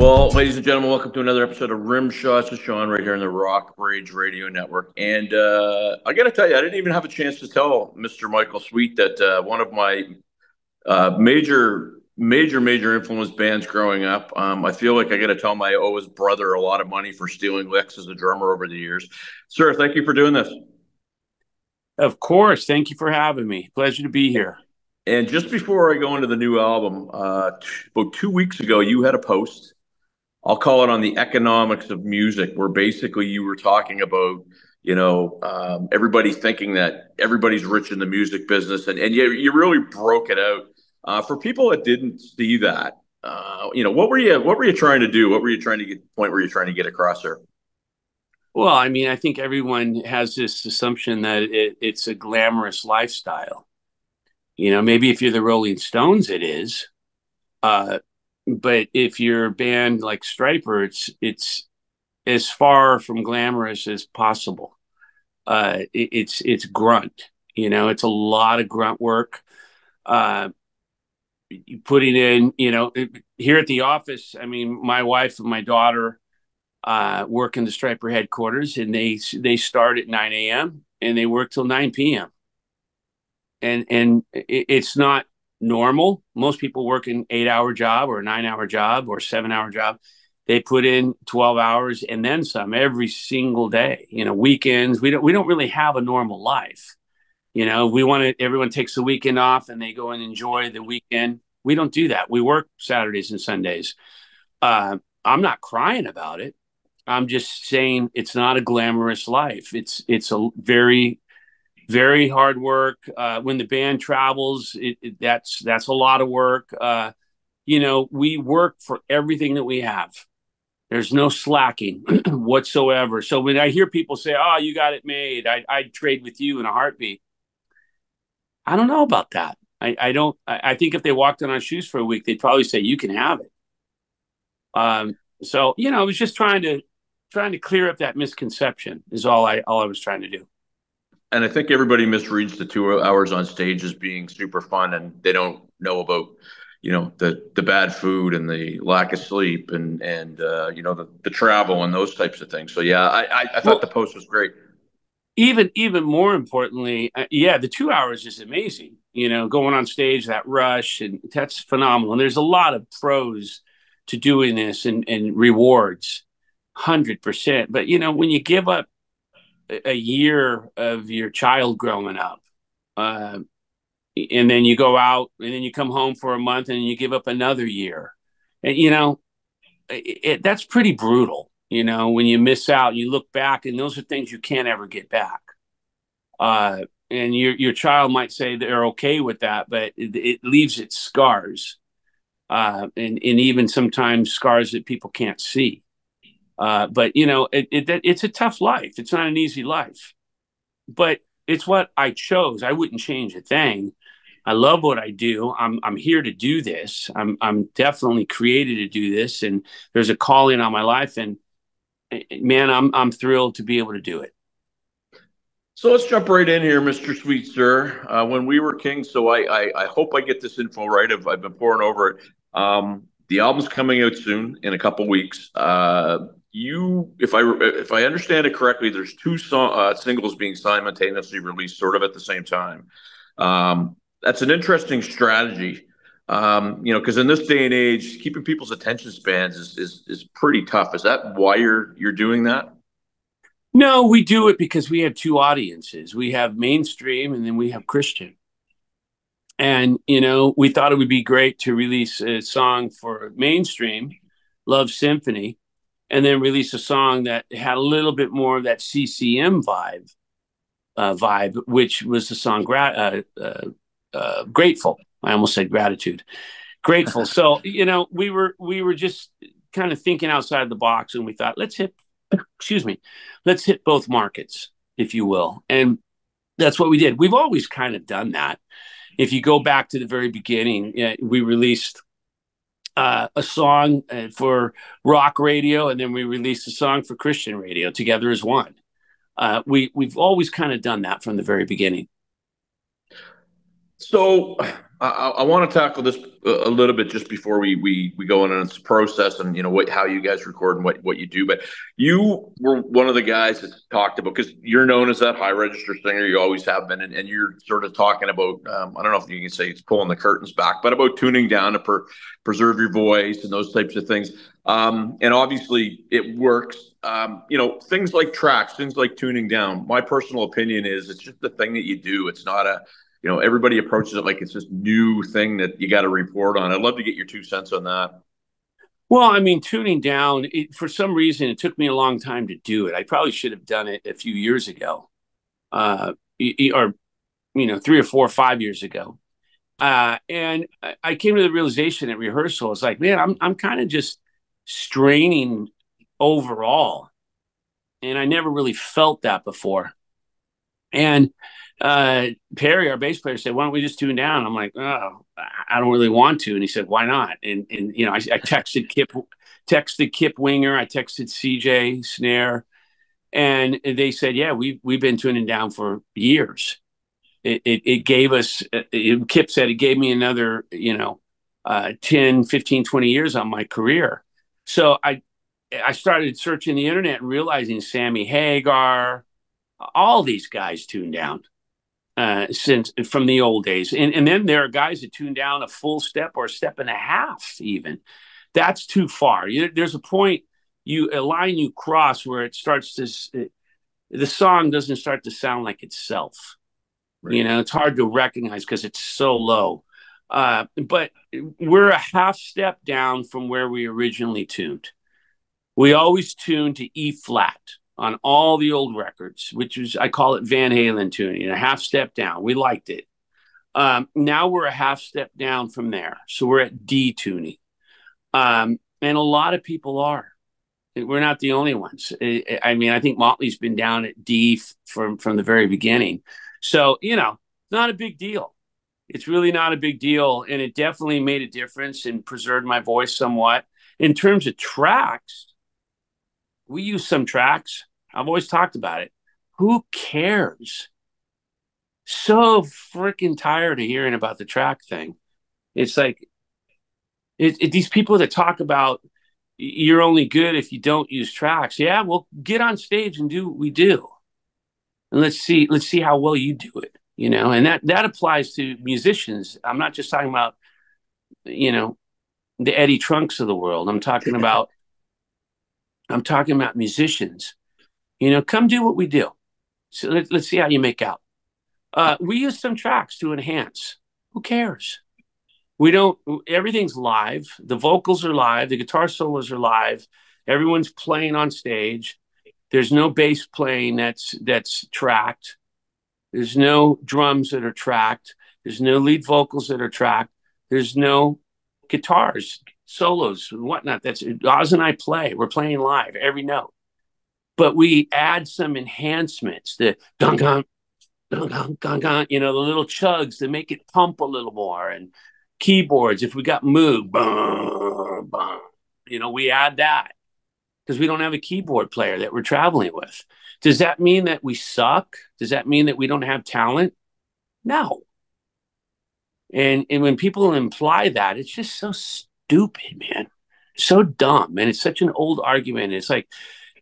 Well, ladies and gentlemen, welcome to another episode of Rimshots with Sean right here on the Rock Rage Radio Network. And I got to tell you, I didn't even have a chance to tell Mr. Michael Sweet that one of my major influence bands growing up. I feel like I got to tell him I owe his brother a lot of money for stealing licks as a drummer over the years. Sir, thank you for doing this. Of course. Thank you for having me. Pleasure to be here. And just before I go into the new album, about 2 weeks ago, you had a post. I'll call it on the economics of music, where basically you were talking about, everybody thinking that everybody's rich in the music business, and you really broke it out. For people that didn't see that, what were you trying to do? What were you trying to get? Point were you trying to get across there? Well, I mean, I think everyone has this assumption that it's a glamorous lifestyle. Maybe if you're the Rolling Stones, it is. But if you're a band like Stryper, it's as far from glamorous as possible. It's grunt. It's a lot of grunt work. Putting in, here at the office. I mean, my wife and my daughter work in the Stryper headquarters, and they start at 9 a.m. and they work till 9 p.m. And it's not normal. Most people work an 8-hour job or a 9-hour job or 7-hour job. They put in 12 hours and then some every single day. Weekends. We don't really have a normal life. We want to. Everyone takes the weekend off and they go and enjoy the weekend. We don't do that. We work Saturdays and Sundays. I'm not crying about it. I'm just saying it's not a glamorous life. It's a very, very hard work. When the band travels, that's a lot of work. We work for everything that we have. There's no slacking whatsoever. So when I hear people say, "Oh, you got it made," I'd trade with you in a heartbeat. I don't know about that. I don't. I think if they walked in our shoes for a week, they'd probably say, "You can have it." So I was just trying to clear up that misconception. Is all I was trying to do. And I think everybody misreads the 2 hours on stage as being super fun, and they don't know about, the bad food and the lack of sleep and the travel and those types of things. So yeah, I thought Well, the post was great. even more importantly, yeah, the 2 hours is amazing. Going on stage, that rush, and that's phenomenal. And there's a lot of pros to doing this and rewards, 100%. But when you give up a year of your child growing up, and then you go out, and then you come home for a month, and you give up another year, and that's pretty brutal. When you miss out, you look back, and those are things you can't ever get back. And your child might say they're okay with that, but it leaves its scars, and even sometimes scars that people can't see. But it's a tough life. It's not an easy life, but it's what I chose. I wouldn't change a thing. I love what I do. I'm here to do this. I'm definitely created to do this, and there's a calling on my life. And man, I'm thrilled to be able to do it. So let's jump right in here, Mr. Sweet Sir. When we were kings, so I hope I get this info right. I've been poring over it. The album's coming out soon in a couple weeks. If I understand it correctly, there's two singles being simultaneously released, sort of at the same time. That's an interesting strategy, because in this day and age, keeping people's attention spans is pretty tough. Is that why you're doing that? No, we do it because we have two audiences. We have mainstream, and then we have Christian. And we thought it would be great to release a song for mainstream, Love Symphony, and then release a song that had a little bit more of that CCM vibe, which was the song Grateful. I almost said gratitude. Grateful. So, we were just kind of thinking outside the box, and we thought, let's hit both markets, if you will. And that's what we did. We've always kind of done that. If you go back to the very beginning, we released a song for rock radio, and then we released a song for Christian radio together as one. We've always kind of done that from the very beginning. So I want to tackle this a little bit just before we go in on this process and how you guys record and what you do. But you were one of the guys that talked about, because you're known as that high register singer, you always have been, and you're sort of talking about I don't know if you can say it's pulling the curtains back, but about tuning down to preserve your voice and those types of things. And obviously it works. Things like tracks, things like tuning down. My personal opinion is it's just the thing that you do. It's not a everybody approaches it like it's this new thing that you got to report on. I'd love to get your 2 cents on that. Well, I mean, tuning down, for some reason, it took me a long time to do it. I probably should have done it a few years ago, or 3 or 4 or 5 years ago. And I came to the realization at rehearsal, it's like, man, I'm kind of just straining overall, and I never really felt that before. And Perry, our bass player, said, "Why don't we just tune down?" I'm like, "Oh, I don't really want to." And he said, "Why not?" And I texted Kip Winger, I texted CJ Snare, and they said, "Yeah, we've been tuning down for years." It gave us. Kip said it gave me another 10, 15, 20 years on my career. So I started searching the internet and realizing Sammy Hagar, all these guys tuned down since from the old days. And then there are guys that tune down a full step or a step and a half even. That's too far. There's a point, a line you cross where it starts to, the song doesn't start to sound like itself. Right. It's hard to recognize because it's so low. But we're a half step down from where we originally tuned. We always tuned to E flat on all the old records, which is, I call it Van Halen tuning, a half step down. We liked it. Now we're a half step down from there. So we're at D tuning. And a lot of people are. We're not the only ones. I mean, I think Motley's been down at D from the very beginning. So, not a big deal. It's really not a big deal. And it definitely made a difference and preserved my voice somewhat. In terms of tracks, we use some tracks. I've always talked about it. Who cares? So freaking tired of hearing about the track thing. It's like these people that talk about you're only good if you don't use tracks. Yeah, well, get on stage and do what we do, and let's see how well you do it. And that applies to musicians. I'm not just talking about the Eddie Trunks of the world. I'm talking about musicians. Come do what we do. So let's see how you make out. We use some tracks to enhance. Who cares? We don't. Everything's live. The vocals are live. The guitar solos are live. Everyone's playing on stage. There's no bass playing that's tracked. There's no drums that are tracked. There's no lead vocals that are tracked. There's no guitars, solos, and whatnot. That's Oz and I play. We're playing live every note. But we add some enhancements, the gung gung, gung gung, gung gung, the little chugs that make it pump a little more, and keyboards. If we got Moog, boom, boom, we add that because we don't have a keyboard player that we're traveling with. Does that mean that we suck? Does that mean that we don't have talent? No. And when people imply that, it's just so stupid, man. So dumb. And it's such an old argument. It's like,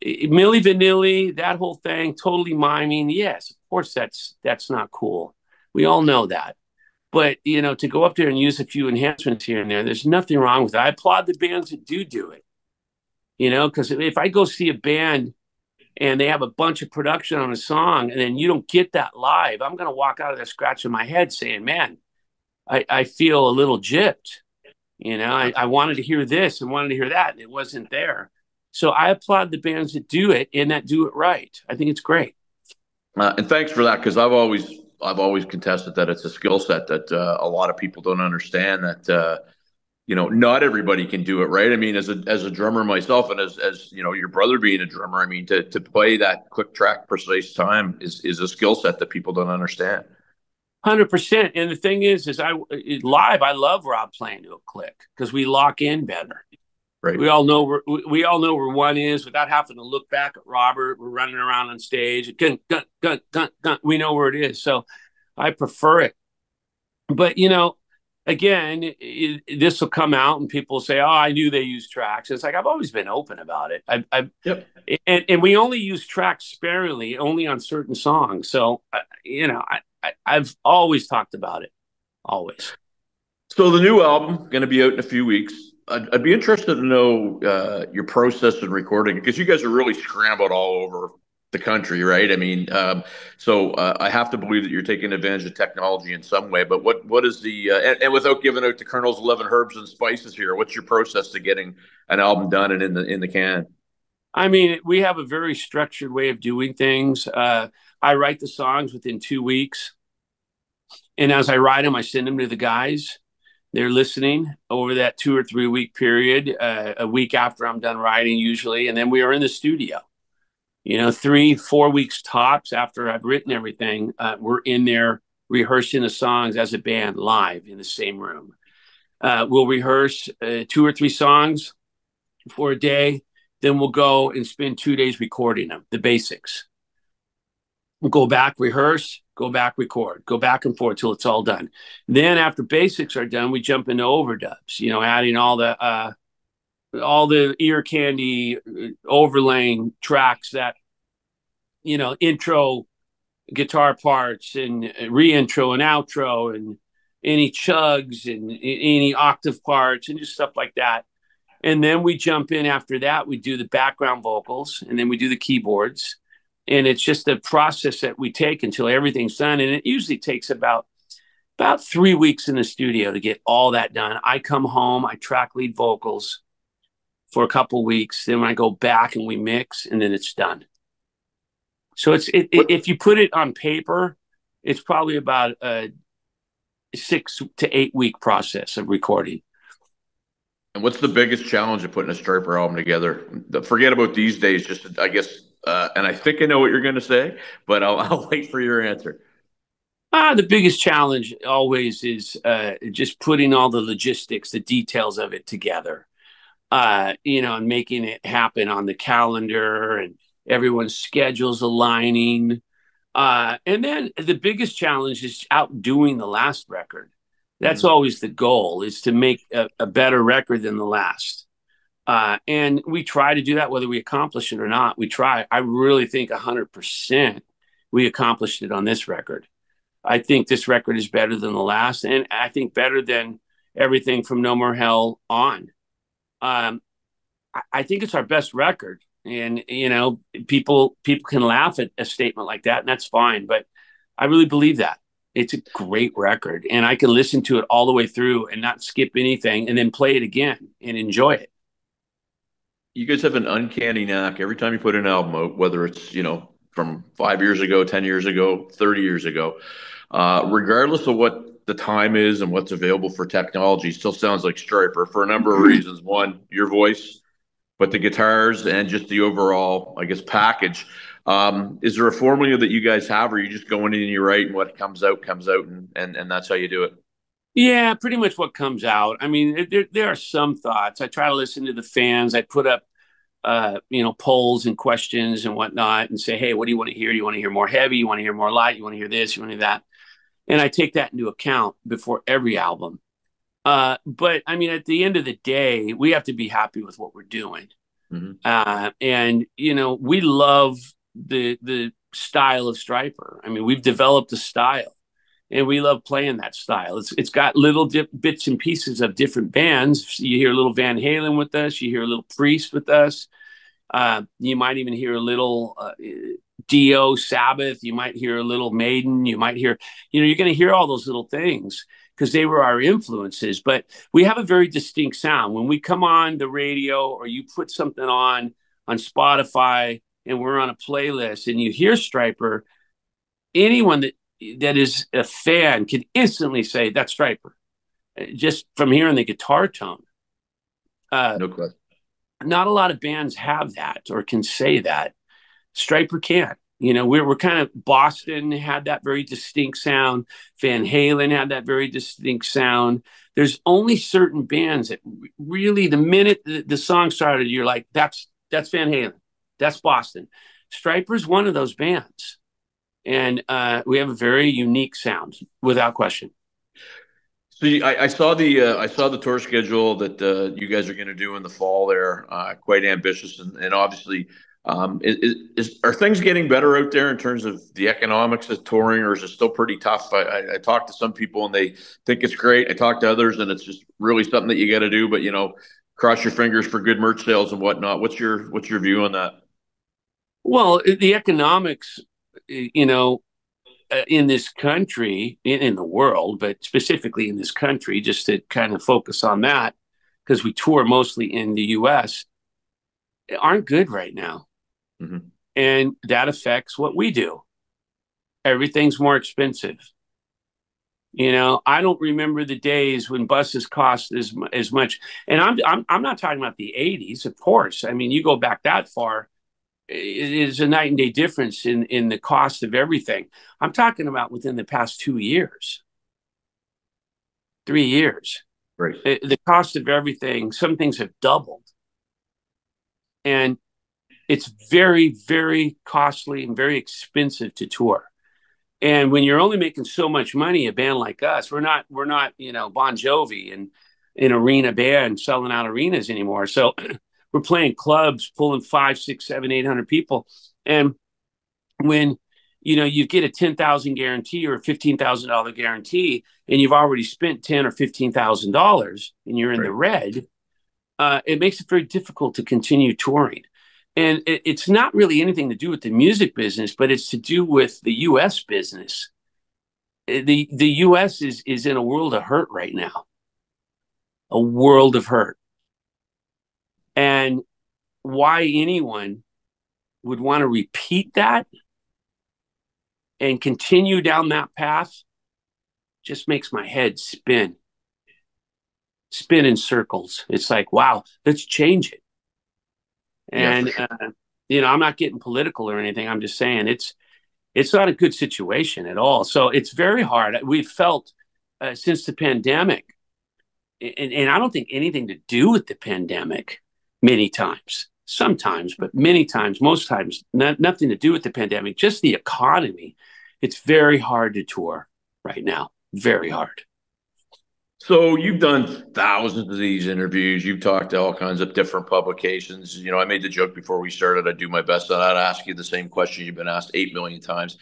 Milli Vanilli, that whole thing, totally miming. Yes, of course, that's not cool. We all know that. But, to go up there and use a few enhancements here and there, there's nothing wrong with it. I applaud the bands that do it. Because if I go see a band and they have a bunch of production on a song and then you don't get that live, I'm going to walk out of there scratching my head saying, man, I feel a little gypped. I wanted to hear this and wanted to hear that, and it wasn't there. So I applaud the bands that do it and that do it right. I think it's great. And thanks for that, because I've always contested that it's a skill set that a lot of people don't understand, that not everybody can do it right. I mean, as a drummer myself, and as your brother being a drummer, I mean, to play that click track precise time is a skill set that people don't understand. 100%. And the thing is live, I love Rob playing to a click because we lock in better. Right. We all know where one is without having to look back at Robert. We're running around on stage. Gun, gun, gun, gun, gun. We know where it is. So I prefer it. But, again, this will come out and people say, "Oh, I knew they used tracks." It's like I've always been open about it. Yep. And we only use tracks sparingly, only on certain songs. So I've always talked about it, always. So the new album going to be out in a few weeks. I'd be interested to know your process in recording because you guys are really scrambled all over the country, right? I mean, I have to believe that you're taking advantage of technology in some way. But what is the and without giving out the Colonel's 11 herbs and spices here, what's your process to getting an album done and in the can? I mean, we have a very structured way of doing things. I write the songs within 2 weeks, and as I write them, I send them to the guys. They're listening over that 2 or 3 week period, a week after I'm done writing, usually. And then we are in the studio, 3, 4 weeks tops after I've written everything. We're in there rehearsing the songs as a band live in the same room. We'll rehearse 2 or 3 songs for a day. Then we'll go and spend 2 days recording them, the basics. We'll go back, rehearse, go back, record, go back and forth till it's all done. Then after basics are done, we jump into overdubs, adding all the ear candy overlaying tracks that, intro guitar parts and re-intro and outro and any chugs and any octave parts and just stuff like that. And then we jump in after that. We do the background vocals and then we do the keyboards. And it's just a process that we take until everything's done. And it usually takes about 3 weeks in the studio to get all that done. I come home, I track lead vocals for a couple weeks. Then when I go back and we mix, and then it's done. So if you put it on paper, it's probably about a 6 to 8 week process of recording. And what's the biggest challenge of putting a Stryper album together? Forget about these days, just I guess, and I think I know what you're going to say, but I'll wait for your answer. The biggest challenge always is just putting all the logistics, the details of it together, and making it happen on the calendar and everyone's schedules aligning. And then the biggest challenge is outdoing the last record. That's always the goal, is to make a better record than the last. And we try to do that, whether we accomplish it or not. We try. I really think 100% we accomplished it on this record. I think this record is better than the last, and I think better than everything from No More Hell on. I think it's our best record, and people can laugh at a statement like that, and that's fine. But I really believe that. It's a great record, and I can listen to it all the way through and not skip anything, and then play it again and enjoy it. You guys have an uncanny knack every time you put an album out, whether it's, from 5 years ago, 10 years ago, 30 years ago, regardless of what the time is and what's available for technology, still sounds like Stryper for a number of reasons. One, your voice, but the guitars and just the overall, I guess, package. Is there a formula that you guys have, or you just going in and you write and what comes out, and that's how you do it? Yeah, pretty much what comes out. I mean, there are some thoughts. I try to listen to the fans. I put up, polls and questions and whatnot and say, hey, what do you want to hear? You want to hear more heavy? You want to hear more light? You want to hear this? You want to hear that? And I take that into account before every album. But I mean, at the end of the day, we have to be happy with what we're doing. And, we love the style of Stryper. I mean, we've developed a style. And we love playing that style. It's got little bits and pieces of different bands. You hear a little Van Halen with us. You hear a little Priest with us. You might even hear a little Dio, Sabbath. You might hear a little Maiden. You might hear, you're going to hear all those little things because they were our influences. But we have a very distinct sound. When we come on the radio or you put something on Spotify and we're on a playlist and you hear Stryper, anyone that is a fan can instantly say that's Stryper just from hearing the guitar tone. No question. Not a lot of bands have that or can say that. Stryper can. We're kind of, Boston had that very distinct sound. Van Halen had that very distinct sound. There's only certain bands that really, the minute the song started, you're like, that's Van Halen. That's Boston. Stryper's one of those bands. And we have a very unique sound, without question. So I saw the tour schedule that you guys are going to do in the fall there. Quite ambitious, and obviously, are things getting better out there in terms of the economics of touring, or is it still pretty tough? I talked to some people and they think it's great. I talked to others and it's just really something that you got to do. But cross your fingers for good merch sales and whatnot. What's your view on that? Well, the economics, in this country, in the world, but specifically in this country, just to kind of focus on that, because we tour mostly in the US, aren't good right now. Mm-hmm. And that affects what we do. Everything's more expensive. I don't remember the days when buses cost as much. And I'm not talking about the 80s, of course. I mean, you go back that far, it is a night and day difference in the cost of everything. I'm talking about within the past 2 years, 3 years. Right. The cost of everything, some things have doubled. And it's very, very costly and very expensive to tour. And when you're only making so much money, a band like us, we're not, Bon Jovi and an arena band selling out arenas anymore. So we're playing clubs, pulling 5, 6, 7, 800 people. And when, you get a 10,000 guarantee or a $15,000 guarantee, and you've already spent 10 or $15,000 and you're in the red, it makes it very difficult to continue touring. And it's not really anything to do with the music business, but it's to do with the U.S. business. The U.S. is in a world of hurt right now, a world of hurt. And why anyone would want to repeat that and continue down that path just makes my head spin in circles. It's like, wow, let's change it. And, Yeah, for sure. I'm not getting political or anything. I'm just saying it's not a good situation at all. So it's very hard. We've felt since the pandemic, and I don't think anything to do with the pandemic many times, sometimes, but many times, most times, nothing to do with the pandemic, just the economy. It's very hard to tour right now. Very hard. So you've done thousands of these interviews. You've talked to all kinds of different publications. I made the joke before we started. I'd do my best that I'd ask you the same question you've been asked 8 million times.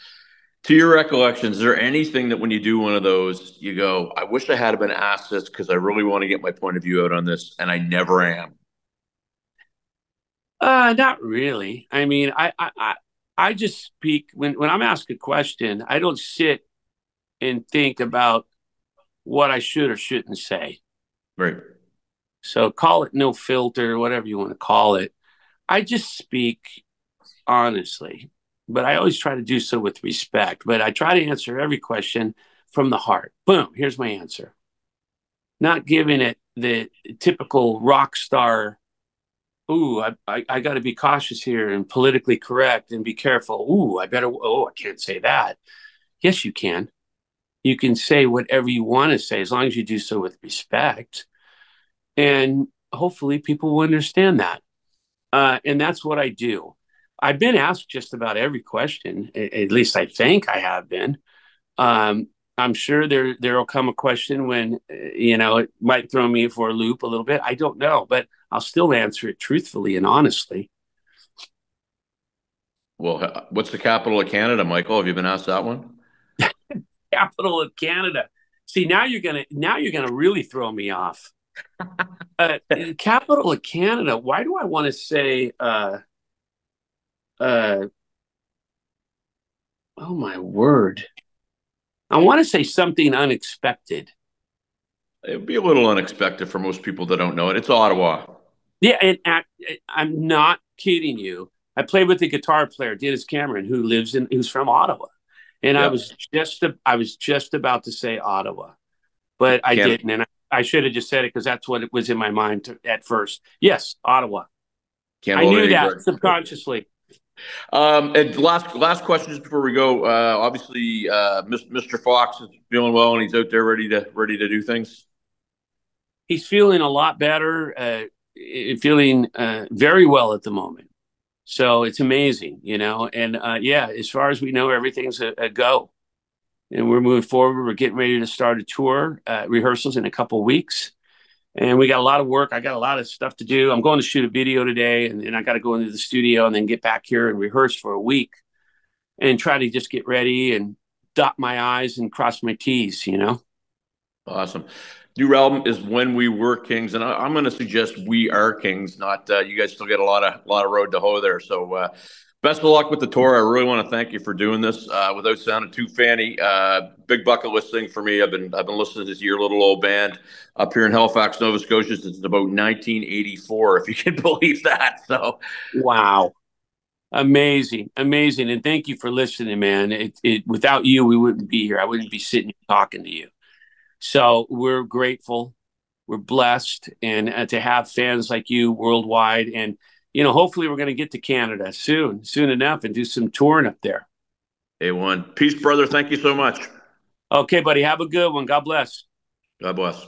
To your recollection, is there anything that when you do one of those, you go, I wish I had been asked this because I really want to get my point of view out on this, and I never am? Not really. I mean, I just speak when I'm asked a question. I don't sit and think about what I should or shouldn't say. Right. So call it no filter, whatever you want to call it. I just speak honestly, but I always try to do so with respect. But I try to answer every question from the heart. Boom, here's my answer. Not giving it the typical rock star, ooh, I got to be cautious here and politically correct and be careful. Ooh, I can't say that. Yes, you can. You can say whatever you want to say as long as you do so with respect. And hopefully people will understand that. And that's what I do. I've been asked just about every question, at least I think I have been. I'm sure there'll come a question when, it might throw me for a loop a little bit. I don't know, but I'll still answer it truthfully and honestly. Well, what's the capital of Canada, Michael? Have you been asked that one? Capital of Canada. See, now you're gonna really throw me off. Capital of Canada. Why do I want to say? Oh my word! I want to say something unexpected. It would be a little unexpected for most people that don't know it. It's Ottawa. Yeah, and I'm not kidding you. I played with a guitar player, Dennis Cameron, who's from Ottawa, and Yeah. I was just about to say Ottawa, but I Canada. didn't, and I should have just said it because that's what it was in my mind at first. Yes, Ottawa. Can't I hold knew any that grudge. subconsciously. And last question just before we go. Obviously, Mr. Fox is feeling well and he's out there ready to do things. He's feeling a lot better, feeling very well at the moment. So it's amazing, And yeah, as far as we know, everything's a go. and we're moving forward. We're getting ready to start a tour, rehearsals in a couple of weeks. And we got a lot of work. I got a lot of stuff to do. I'm going to shoot a video today, and I got to go into the studio and then get back here and rehearse for a week and try to just get ready and dot my I's and cross my T's, you know? Awesome. New album is When We Were Kings, and I'm going to suggest We Are Kings. Not you guys still get a lot of road to hoe there. So best of luck with the tour. I really want to thank you for doing this. Without sounding too fanny, big bucket list thing for me. I've been listening to your little old band up here in Halifax, Nova Scotia since about 1984, if you can believe that. So Wow. Amazing. Amazing. And thank you for listening, man. Without you, we wouldn't be here. I wouldn't be sitting here talking to you. So we're grateful. We're blessed, and to have fans like you worldwide. And, hopefully we're going to get to Canada soon enough, and do some touring up there. A1. Peace, brother. Thank you so much. Okay, buddy. Have a good one. God bless. God bless.